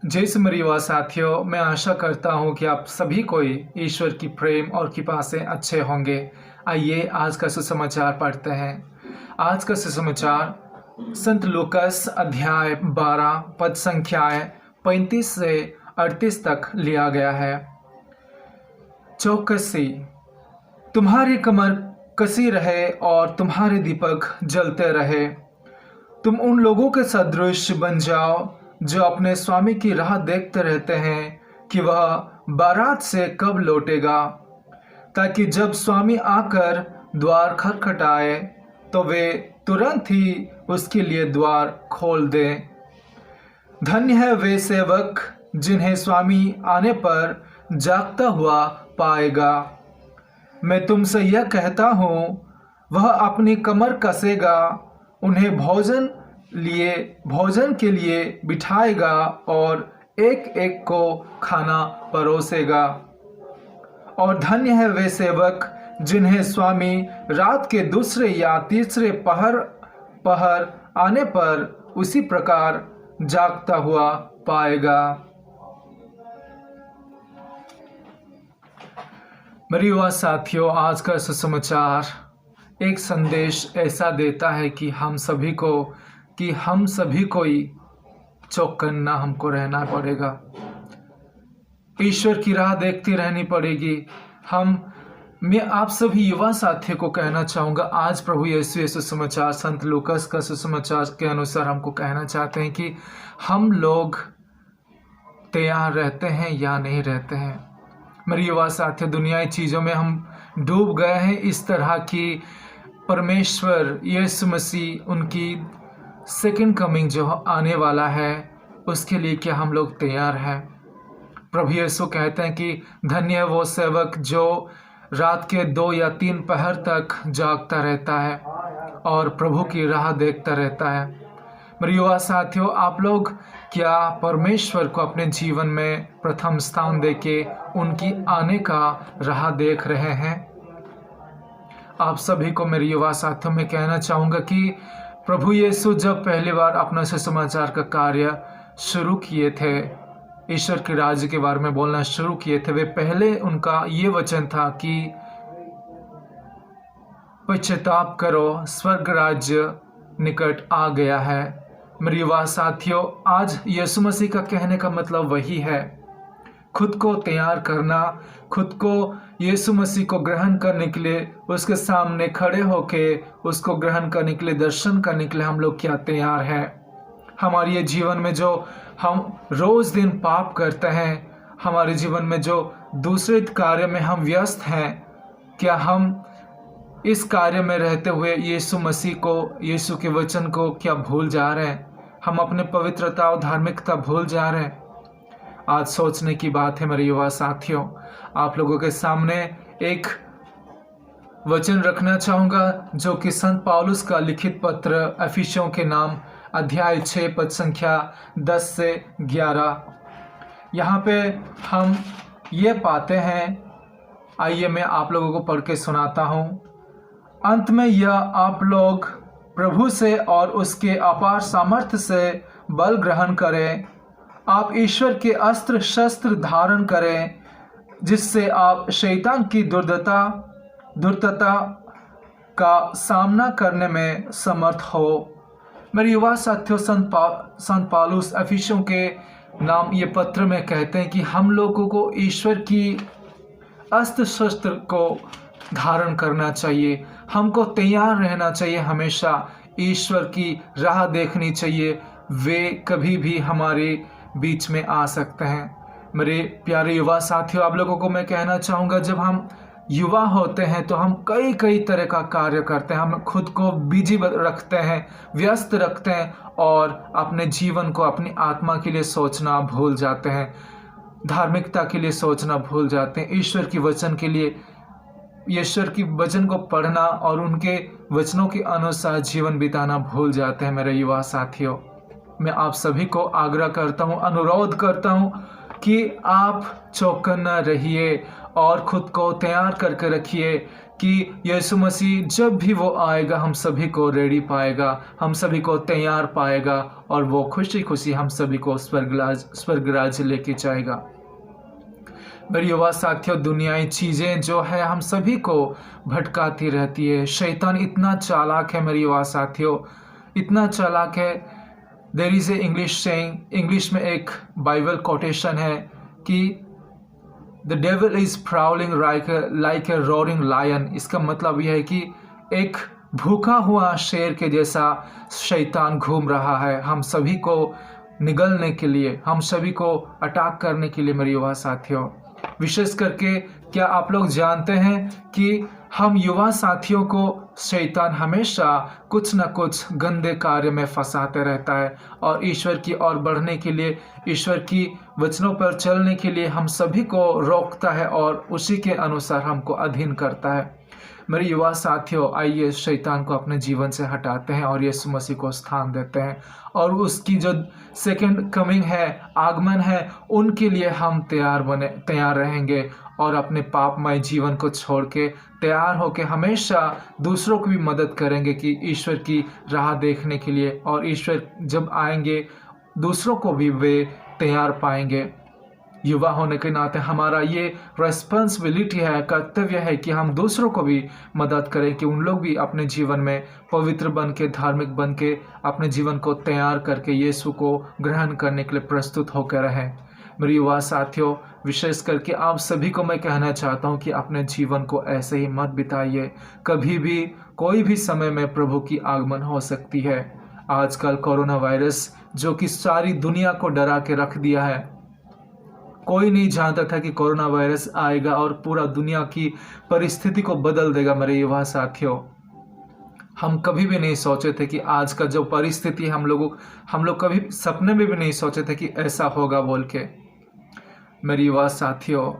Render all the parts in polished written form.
जैसे मेरे युवा साथियों, मैं आशा करता हूँ कि आप सभी कोई ईश्वर की प्रेम और कृपा से अच्छे होंगे। आइए आज का सुसमाचार पढ़ते हैं। आज का सुसमाचार संत लूकास अध्याय 12 पद संख्याएं 35 से 38 तक लिया गया है। चौकसी, तुम्हारी कमर कसी रहे और तुम्हारे दीपक जलते रहे। तुम उन लोगों के सदृश बन जाओ जो अपने स्वामी की राह देखते रहते हैं कि वह बारात से कब लौटेगा, ताकि जब स्वामी आकर द्वार खटखटाए तो वे तुरंत ही उसके लिए द्वार खोल दें। धन्य है वे सेवक जिन्हें स्वामी आने पर जागता हुआ पाएगा। मैं तुमसे यह कहता हूँ, वह अपनी कमर कसेगा, उन्हें भोजन के लिए बिठाएगा और एक एक को खाना परोसेगा। और धन्य है वे सेवक जिन्हें स्वामी रात के दूसरे या तीसरे पहर आने पर उसी प्रकार जागता हुआ पाएगा। मेरे युवा साथियों, आज का सुसमाचार एक संदेश ऐसा देता है कि हम सभी को ही चौकन्ना हमको रहना पड़ेगा। ईश्वर की राह देखती रहनी पड़ेगी। मैं आप सभी युवा साथियों को कहना चाहूँगा, आज प्रभु यीशु सुसमाचार संत लूकास का सुसमाचार के अनुसार हमको कहना चाहते हैं कि हम लोग तैयार रहते हैं या नहीं रहते हैं। मेरे युवा साथियों, दुनियाई चीज़ों में हम डूब गए हैं इस तरह की परमेश्वर यीशु मसीह उनकी सेकंड कमिंग जो आने वाला है उसके लिए क्या हम लोग तैयार हैं? प्रभु यीशु कहते हैं कि धन्य है वो सेवक जो रात के 2 या 3 पहर तक जागता रहता है और प्रभु की राह देखता रहता है। मेरे युवा साथियों, आप लोग क्या परमेश्वर को अपने जीवन में प्रथम स्थान देके उनकी आने का राह देख रहे हैं? आप सभी को मेरे युवा साथियों में कहना चाहूँगा कि प्रभु यीशु जब पहली बार अपना सुसमाचार का कार्य शुरू किए थे, ईश्वर के राज्य के बारे में बोलना शुरू किए थे, वे पहले उनका ये वचन था कि पश्चाताप करो, स्वर्ग राज्य निकट आ गया है। मेरे युवा साथियों, आज यीशु मसीह का कहने का मतलब वही है, खुद को तैयार करना, खुद को यीशु मसीह को ग्रहण करने के लिए उसके सामने खड़े होके उसको ग्रहण करने के लिए, दर्शन करने के लिए हम लोग क्या तैयार हैं? हमारे ये जीवन में जो हम रोज दिन पाप करते हैं, हमारे जीवन में जो दूसरे कार्य में हम व्यस्त हैं, क्या हम इस कार्य में रहते हुए यीशु मसीह को, यीशु के वचन को क्या भूल जा रहे हैं? हम अपने पवित्रता और धार्मिकता भूल जा रहे हैं। आज सोचने की बात है मेरे युवा साथियों। आप लोगों के सामने एक वचन रखना चाहूँगा जो कि संत पौलुस का लिखित पत्र इफिसियों के नाम अध्याय 6 पद संख्या 10 से 11। यहाँ पे हम ये पाते हैं, आइए मैं आप लोगों को पढ़ के सुनाता हूँ। अंत में यह आप लोग प्रभु से और उसके अपार सामर्थ्य से बल ग्रहण करें। आप ईश्वर के अस्त्र शस्त्र धारण करें, जिससे आप शैतान की धूर्तता का सामना करने में समर्थ हो। मेरे युवा साथियों, संत पौलुस इफिसियों के नाम ये पत्र में कहते हैं कि हम लोगों को ईश्वर की अस्त्र शस्त्र को धारण करना चाहिए, हमको तैयार रहना चाहिए, हमेशा ईश्वर की राह देखनी चाहिए। वे कभी भी हमारे बीच में आ सकते हैं। मेरे प्यारे युवा साथियों, आप लोगों को मैं कहना चाहूँगा, जब हम युवा होते हैं तो हम कई तरह का कार्य करते हैं, हम खुद को बिजी रखते हैं, व्यस्त रखते हैं और अपने जीवन को, अपनी आत्मा के लिए सोचना भूल जाते हैं, धार्मिकता के लिए सोचना भूल जाते हैं, ईश्वर की वचन के लिए, ईश्वर की वचन को पढ़ना और उनके वचनों के अनुसार जीवन बिताना भूल जाते हैं। मेरे युवा साथियों, मैं आप सभी को आग्रह करता हूँ, अनुरोध करता हूँ कि आप चौकन्ना रहिए और खुद को तैयार करके रखिए कि यीशु मसीह जब भी वो आएगा हम सभी को रेडी पाएगा, हम सभी को तैयार पाएगा और वो खुशी खुशी हम सभी को स्वर्ग राज्य लेके जाएगा। मेरे युवा साथियों, दुनियाई चीज़ें जो है हम सभी को भटकाती रहती है। शैतान इतना चालाक है मेरे युवा साथियों, इतना चालाक है। There is a English saying, English में एक बाइबल कोटेशन है कि the devil is prowling like a roaring lion. इसका मतलब यह है कि एक भूखा हुआ शेर के जैसा शैतान घूम रहा है हम सभी को निगलने के लिए, हम सभी को अटैक करने के लिए। मेरे युवा साथियों, विशेष करके क्या आप लोग जानते हैं कि हम युवा साथियों को शैतान हमेशा कुछ न कुछ गंदे कार्य में फंसाते रहता है और ईश्वर की ओर बढ़ने के लिए, ईश्वर की वचनों पर चलने के लिए हम सभी को रोकता है और उसी के अनुसार हमको अधीन करता है। मेरे युवा साथियों, आइए शैतान को अपने जीवन से हटाते हैं और यीशु मसीह को स्थान देते हैं और उसकी जो सेकंड कमिंग है, आगमन है, उनके लिए हम तैयार रहेंगे और अपने पापमय जीवन को छोड़ के तैयार होकर हमेशा दूसरों की भी मदद करेंगे कि ईश्वर की राह देखने के लिए, और ईश्वर जब आएंगे दूसरों को भी वे तैयार पाएंगे। युवा होने के नाते हमारा ये रेस्पॉन्सिबिलिटी है, कर्तव्य है कि हम दूसरों को भी मदद करें कि उन लोग भी अपने जीवन में पवित्र बन के, धार्मिक बन के अपने जीवन को तैयार करके यीशु को ग्रहण करने के लिए प्रस्तुत होकर रहें। मेरे युवा साथियों, विशेष करके आप सभी को मैं कहना चाहता हूँ कि अपने जीवन को ऐसे ही मत बिताइए। कभी भी कोई भी समय में प्रभु की आगमन हो सकती है। आजकल कोरोना वायरस जो कि सारी दुनिया को डरा के रख दिया है, कोई नहीं जानता था कि कोरोना वायरस आएगा और पूरा दुनिया की परिस्थिति को बदल देगा। मेरे युवा साथियों, हम कभी भी नहीं सोचे थे कि आज का जो परिस्थिति हम लोग कभी सपने में भी नहीं सोचे थे कि ऐसा होगा बोल के। मेरे युवा साथियों,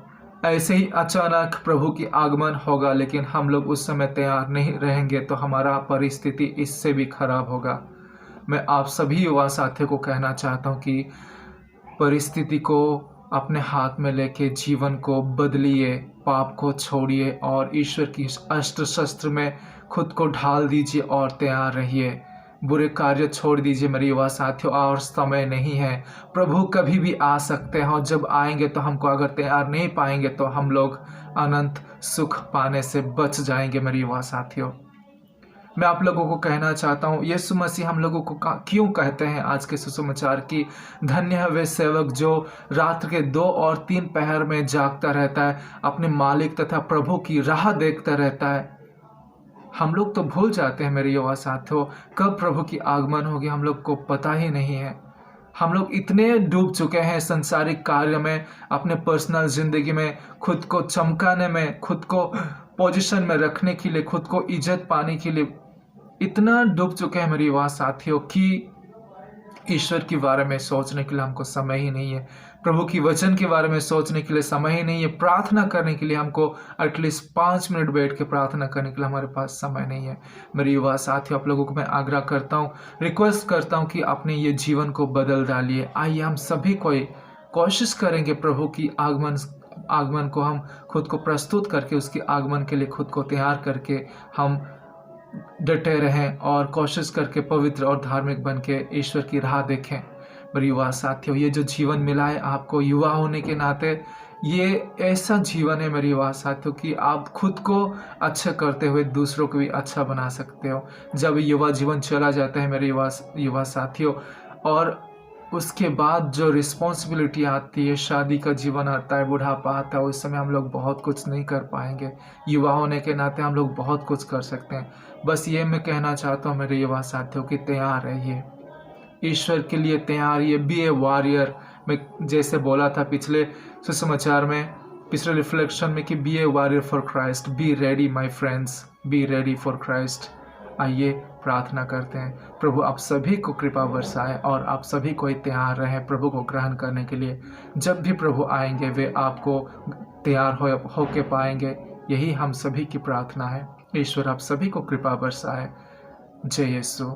ऐसे ही अचानक प्रभु की आगमन होगा, लेकिन हम लोग उस समय तैयार नहीं रहेंगे तो हमारा परिस्थिति इससे भी खराब होगा। मैं आप सभी युवा साथियों को कहना चाहता हूँ कि परिस्थिति को अपने हाथ में लेके जीवन को बदलिए, पाप को छोड़िए और ईश्वर की अस्त्र शस्त्र में खुद को ढाल दीजिए और तैयार रहिए। बुरे कार्य छोड़ दीजिए मेरे युवा साथियों, और समय नहीं है। प्रभु कभी भी आ सकते हैं और जब आएंगे तो हमको अगर तैयार नहीं पाएंगे तो हम लोग अनंत सुख पाने से बच जाएंगे। मेरे युवा साथियों, मैं आप लोगों को कहना चाहता हूँ, यीशु मसीह हम लोगों को क्यों कहते हैं आज के सुसमाचार की, धन्य है वे सेवक जो रात्र के 2 और 3 पहर में जागता रहता है, अपने मालिक तथा प्रभु की राह देखता रहता है। हम लोग तो भूल जाते हैं मेरे युवा साथियों, कब प्रभु की आगमन होगी हम लोग को पता ही नहीं है। हम लोग इतने डूब चुके हैं संसारिक कार्य में, अपने पर्सनल जिंदगी में, खुद को चमकाने में, खुद को पोजीशन में रखने के लिए, खुद को इज्जत पाने के लिए इतना डूब चुके हैं मेरे युवा साथियों कि ईश्वर के बारे में सोचने के लिए हमको समय ही नहीं है, प्रभु की वचन के बारे में सोचने के लिए समय ही नहीं है, प्रार्थना करने के लिए हमको एटलीस्ट 5 मिनट बैठ के प्रार्थना करने के लिए हमारे पास समय नहीं है। मेरे युवा साथियों, आप लोगों को मैं आग्रह करता हूँ, रिक्वेस्ट करता हूँ कि अपने ये जीवन को बदल डालिए। आइए हम सभी कोई कोशिश करेंगे प्रभु की आगमन को हम खुद को प्रस्तुत करके, उसके आगमन के लिए खुद को तैयार करके हम डटे रहें और कोशिश करके पवित्र और धार्मिक बन के ईश्वर की राह देखें। मेरे युवा साथियों, ये जो जीवन मिला है आपको युवा होने के नाते, ये ऐसा जीवन है मेरे युवा साथियों कि आप खुद को अच्छा करते हुए दूसरों को भी अच्छा बना सकते हो। जब युवा जीवन चला जाता है मेरे युवा साथियों, और उसके बाद जो रिस्पॉन्सिबिलिटी आती है, शादी का जीवन आता है, बुढ़ापा आता है, उस समय हम लोग बहुत कुछ नहीं कर पाएंगे। युवा होने के नाते हम लोग बहुत कुछ कर सकते हैं। बस ये मैं कहना चाहता हूँ मेरे युवा साथियों कि तैयार रहिए, ईश्वर के लिए तैयार रहिए। बी ए वॉरियर, मैं जैसे बोला था पिछले सुसमाचार में, पिछले रिफ्लेक्शन में कि be a warrior for Christ, be ready my friends, be ready for Christ. आइए प्रार्थना करते हैं, प्रभु आप सभी को कृपा बरसाए और आप सभी को तैयार रहें प्रभु को ग्रहण करने के लिए। जब भी प्रभु आएंगे वे आपको तैयार हो के पाएंगे, यही हम सभी की प्रार्थना है। ईश्वर आप सभी को कृपा बरसाए। जय यीशु।